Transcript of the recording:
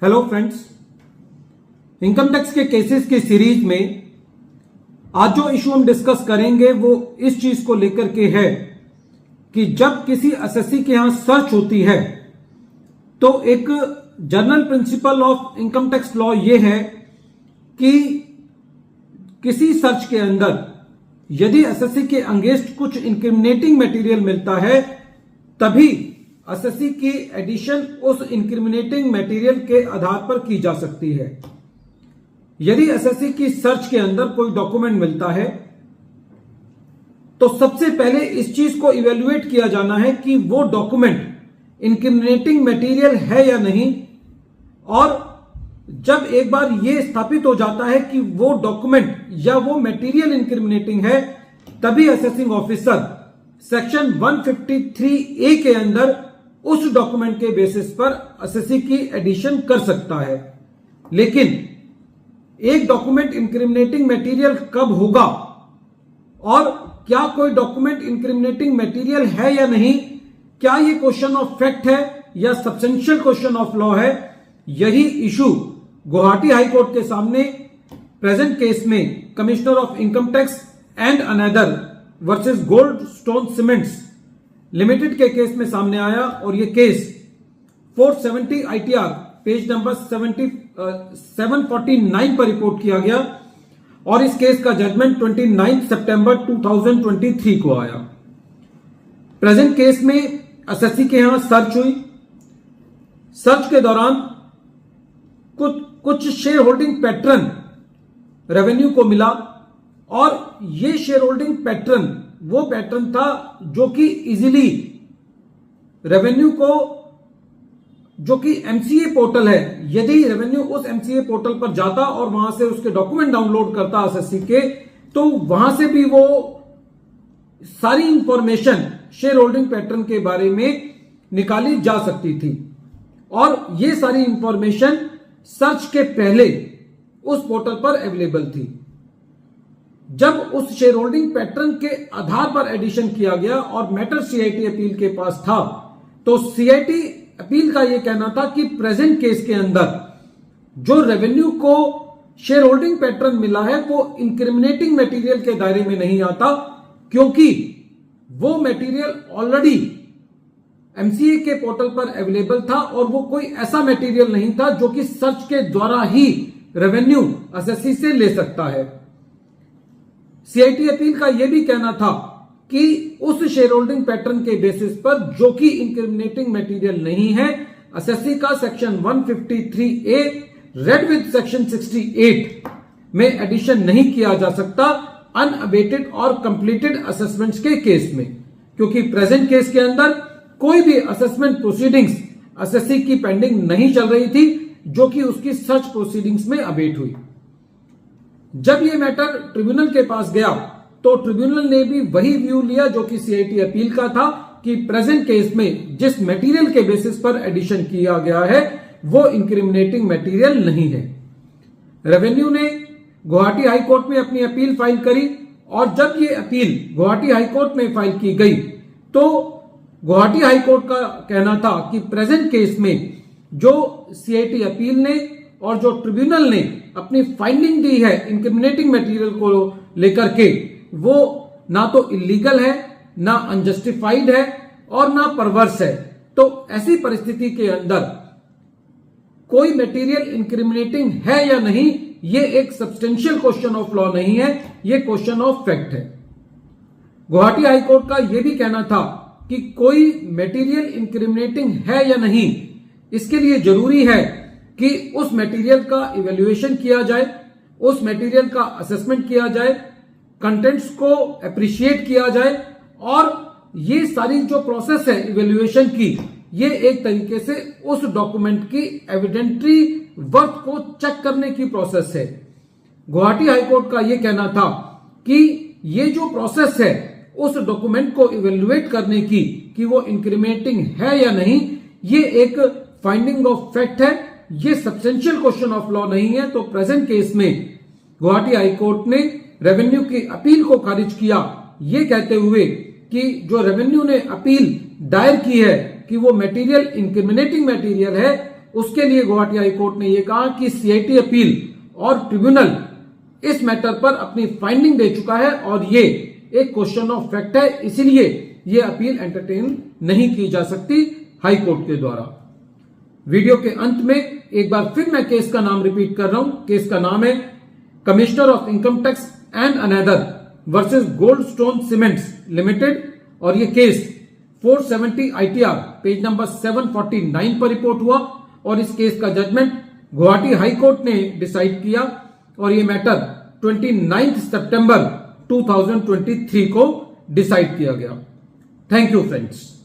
Hello friends, income tax के cases की series में आज जो इशू हम डिस्कस करेंगे वो इस चीज को लेकर के है कि जब किसी एसएससी के यहां सर्च होती है तो एक general principle of income tax law ये है कि किसी सर्च के अंदर यदि एसएससी के अगेंस्ट कुछ इंक्रिमिनेटिंग मटेरियल मिलता है तभी एसएससी की एडिशन उस इंक्रिमिनेटिंग मटेरियल के आधार पर की जा सकती है। यदि एसएससी की सर्च के अंदर कोई डॉक्यूमेंट मिलता है तो सबसे पहले इस चीज को इवेल्युएट किया जाना है कि वो डॉक्यूमेंट इंक्रिमिनेटिंग मटेरियल है या नहीं, और जब एक बार ये स्थापित हो जाता है कि वो डॉक्यूमेंट या वो मटेरियल इंक्रिमिनेटिंग है तभी असेसिंग ऑफिसर सेक्शन 153A के अंदर उस डॉक्यूमेंट के बेसिस पर एसएससी की एडिशन कर सकता है। लेकिन एक डॉक्यूमेंट इंक्रिमिनेटिंग मटेरियल कब होगा और क्या कोई डॉक्यूमेंट इंक्रिमिनेटिंग मटेरियल है या नहीं, क्या ये क्वेश्चन ऑफ फैक्ट है या सब्सटेंशियल क्वेश्चन ऑफ लॉ है, यही इशू गुवाहाटी हाई कोर्ट के सामने प्रेजेंट केस में commissioner of income tax and another versus gold stone cements limited के केस में सामने आया। और ये केस 470 ITR पेज नंबर 749 पर रिपोर्ट किया गया और इस केस का जजमेंट 29 सितंबर 2023 को आया। प्रेजेंट केस में एसएससी के यहां सर्च हुई। सर्च के दौरान कुछ शेयर होल्डिंग पैटर्न रेवेन्यू को मिला और ये शेयर होल्डिंग पैटर्न वो पैटर्न था जो कि इजीली रेवेन्यू को, जो कि एमसीए पोर्टल है, यदि रेवेन्यू उस एमसीए पोर्टल पर जाता और वहां से उसके डॉक्यूमेंट डाउनलोड करता एसएससी के, तो वहां से भी वो सारी इंफॉर्मेशन शेयर होल्डिंग पैटर्न के बारे में निकाली जा सकती थी। और ये सारी इंफॉर्मेशन सर्च के पहले उस पोर्टल पर अवेलेबल थी। जब उस शेयर होल्डिंग पैटर्न के आधार पर एडिशन किया गया और मैटर सीआईटी अपील के पास था, तो सीआईटी अपील का यह कहना था कि प्रेजेंट केस के अंदर जो रेवेन्यू को शेयर होल्डिंग पैटर्न मिला है वो इंक्रिमिनेटिंग मटेरियल के दायरे में नहीं आता, क्योंकि वो मटेरियल ऑलरेडी एमसीए के पोर्टल पर अवेलेबल था और वो कोई ऐसा मटेरियल नहीं था जो कि सर्च के द्वारा ही रेवेन्यू एसएससी से ले सकता है। सीआईटी अपील का यह भी कहना था कि उस शेयर होल्डिंग पैटर्न के बेसिस पर जो कि इंक्रिमिनेटिंग मटेरियल नहीं है, एसएससी का section 153A read with section 68 में एडिशन नहीं किया जा सकता अनअबेटेड और कंप्लीटेड असेसमेंट्स के केस में, क्योंकि प्रेजेंट केस के अंदर कोई भी असेसमेंट प्रोसीडिंग्स एसएससी की पेंडिंग नहीं चल रही थी जो कि उसकी सर्च प्रोसीडिंग्स में अबेट हुई। जब यह मैटर ट्रिब्यूनल के पास गया तो ट्रिब्यूनल ने भी वही व्यू लिया जो कि सीआईटी अपील का था कि प्रेजेंट केस में जिस मटेरियल के बेसिस पर एडिशन किया गया है वो इंक्रिमिनेटिंग मटेरियल नहीं है। रेवेन्यू ने गुवाहाटी हाई कोर्ट में अपनी अपील फाइल करी और जब ये अपील गुवाहाटी हाई कोर्ट में फाइल की गई तो गुवाहाटी हाई कोर्ट का कहना था कि प्रेजेंट केस में जो सीआईटी अपील ने और जो ट्रिब्यूनल ने अपनी फाइंडिंग दी है इंक्रिमिनेटिंग मटेरियल को लेकर के, वो ना तो इलीगल है, ना अनजस्टिफाइड है और ना परवर्स है। तो ऐसी परिस्थिति के अंदर कोई मटेरियल इंक्रिमिनेटिंग है या नहीं, ये एक सब्सटेंशियल क्वेश्चन ऑफ लॉ नहीं है, ये क्वेश्चन ऑफ फैक्ट है। गुवाहाटी हाई कोर्ट का यह भी कहना था कि कोई मटेरियल इंक्रिमिनेटिंग है या नहीं, इसके लिए जरूरी है कि उस मटेरियल का इवैल्यूएशन किया जाए, उस मटेरियल का असेसमेंट किया जाए, कंटेंट्स को अप्रिशिएट किया जाए और ये सारी जो प्रोसेस है इवैल्यूएशन की, ये एक तरीके से उस डॉक्यूमेंट की एविडेंटरी वर्थ को चेक करने की प्रोसेस है। गुवाहाटी हाईकोर्ट का यह कहना था कि ये जो प्रोसेस है उस डॉक्यूमेंट को इवैल्यूएट करने की कि वो इंक्रिमिनेटिंग है या नहीं, ये एक फाइंडिंग ऑफ फैक्ट है, ये सब्सटेंशियल क्वेश्चन ऑफ लॉ नहीं है। तो प्रेजेंट केस में गुवाहाटी हाई कोर्ट ने रेवेन्यू की अपील को खारिज किया, ये कहते हुए कि जो रेवेन्यू ने अपील दायर की है कि वो मटेरियल इंक्रिमिनेटिंग मटेरियल है, उसके लिए गुवाहाटी हाई कोर्ट ने यह कहा कि सीआईटी अपील और ट्रिब्यूनल इस मैटर पर अपनी फाइंडिंग दे चुका है और ये एक क्वेश्चन ऑफ फैक्ट है, इसलिए ये अपील एंटरटेन नहीं की जा सकती हाई कोर्ट के द्वारा। वीडियो के अंत में एक बार फिर मैं केस का नाम रिपीट कर रहा हूं। केस का नाम है commissioner of income tax and another versus gold stone cements limited, और ये केस 470 ITR पेज नंबर 749 पर रिपोर्ट हुआ और इस केस का जजमेंट गुवाहाटी हाई कोर्ट ने डिसाइड किया और ये मैटर 29 सितंबर 2023 को डिसाइड किया गया। Thank you friends.